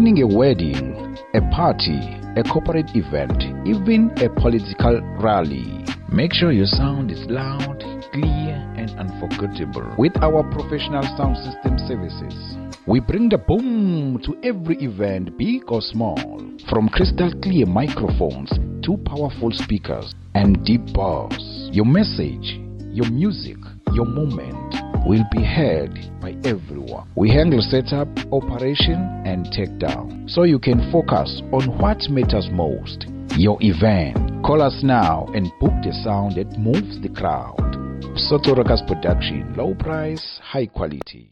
planning a wedding, a party, a corporate event, even a political rally. Make sure your sound is loud, clear, and unforgettable. With our professional sound system services, we bring the boom to every event, big or small. From crystal clear microphones to powerful speakers and deep bass, your message, your music, your moment will be heard by everyone. We handle setup, operation, and takedown, so you can focus on what matters most, your event. Call us now and book the sound that moves the crowd. Msoco Production, low price, high quality.